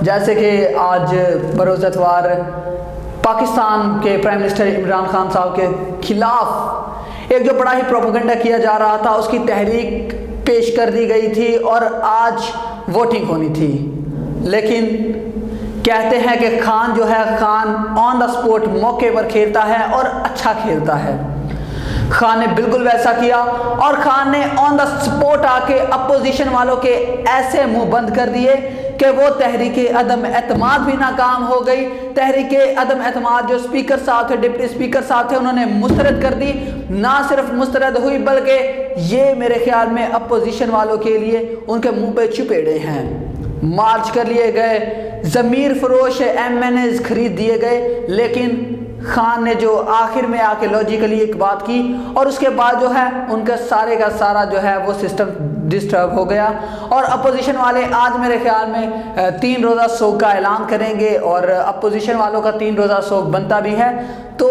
جیسے کہ آج بروز اتوار پاکستان کے پرائم منسٹر عمران خان صاحب کے خلاف ایک جو بڑا ہی پروپیگنڈا کیا جا رہا تھا، اس کی تحریک پیش کر دی گئی تھی اور آج ووٹنگ ہونی تھی، لیکن کہتے ہیں کہ خان جو ہے، خان آن دا سپوٹ موقع پر کھیلتا ہے اور اچھا کھیلتا ہے۔ خان نے بالکل ویسا کیا اور خان نے آن دا سپوٹ آ کے اپوزیشن والوں کے ایسے منہ بند کر دیے کہ وہ تحریک عدم اعتماد بھی ناکام ہو گئی۔ تحریک عدم اعتماد جو اسپیکر صاحب تھے، ڈپٹی اسپیکر صاحب تھے، انہوں نے مسترد کر دی۔ نہ صرف مسترد ہوئی بلکہ یہ میرے خیال میں اپوزیشن والوں کے لیے ان کے منہ پہ چپیڑے ہیں۔ مارچ کر لیے گئے، ضمیر فروش MNAs خرید دیے گئے، لیکن خان نے جو آخر میں آ کے لاجیکلی ایک بات کی اور اس کے بعد جو ہے ان کا سارا جو ہے وہ سسٹم ڈسٹرب ہو گیا، اور اپوزیشن والے آج میرے خیال میں 3 روزہ سوگ کا اعلان کریں گے، اور اپوزیشن والوں کا 3 روزہ سوگ بنتا بھی ہے۔ تو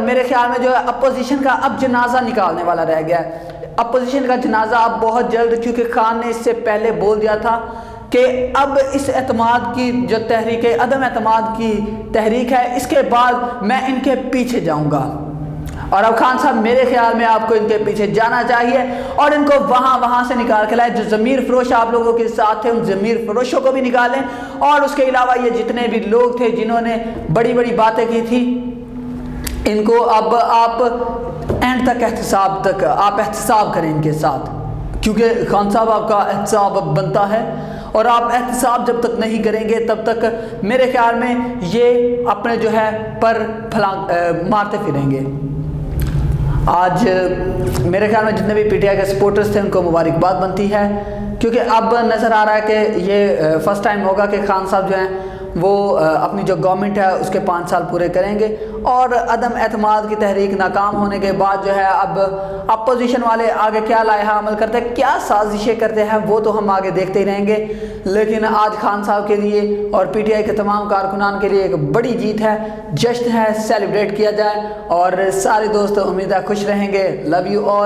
میرے خیال میں جو ہے اپوزیشن کا اب جنازہ نکالنے والا رہ گیا ہے۔ اپوزیشن کا جنازہ اب بہت جلد، کیونکہ خان نے اس سے پہلے بول دیا تھا کہ اب اس اعتماد کی جو تحریک ہے، عدم اعتماد کی تحریک ہے، اس کے بعد میں ان کے پیچھے جاؤں گا۔ اور اب خان صاحب میرے خیال میں آپ کو ان کے پیچھے جانا چاہیے اور ان کو وہاں سے نکال کے لائے۔ جو ضمیر فروش آپ لوگوں کے ساتھ تھے، ان ضمیر فروشوں کو بھی نکالیں، اور اس کے علاوہ یہ جتنے بھی لوگ تھے جنہوں نے بڑی بڑی باتیں کی تھی، ان کو اب آپ اینڈ تک احتساب کریں ان کے ساتھ، کیونکہ خان صاحب آپ کا احتساب اب بنتا ہے، اور آپ احتساب جب تک نہیں کریں گے تب تک میرے خیال میں یہ اپنے جو ہے پر مارتے پھریں گے۔ آج میرے خیال میں جتنے بھی PTI کے سپورٹرز تھے ان کو مبارکباد بنتی ہے، کیونکہ اب نظر آ رہا ہے کہ یہ فرسٹ ٹائم ہوگا کہ خان صاحب جو ہیں وہ اپنی جو گورنمنٹ ہے اس کے 5 سال پورے کریں گے، اور عدم اعتماد کی تحریک ناکام ہونے کے بعد جو ہے اب اپوزیشن والے آگے کیا لائحہ عمل کرتے ہیں، کیا سازشیں کرتے ہیں، وہ تو ہم آگے دیکھتے ہی رہیں گے۔ لیکن آج خان صاحب کے لیے اور PTI کے تمام کارکنان کے لیے ایک بڑی جیت ہے، جشن ہے، سیلیبریٹ کیا جائے، اور سارے دوست امید ہے خوش رہیں گے۔ Love you all.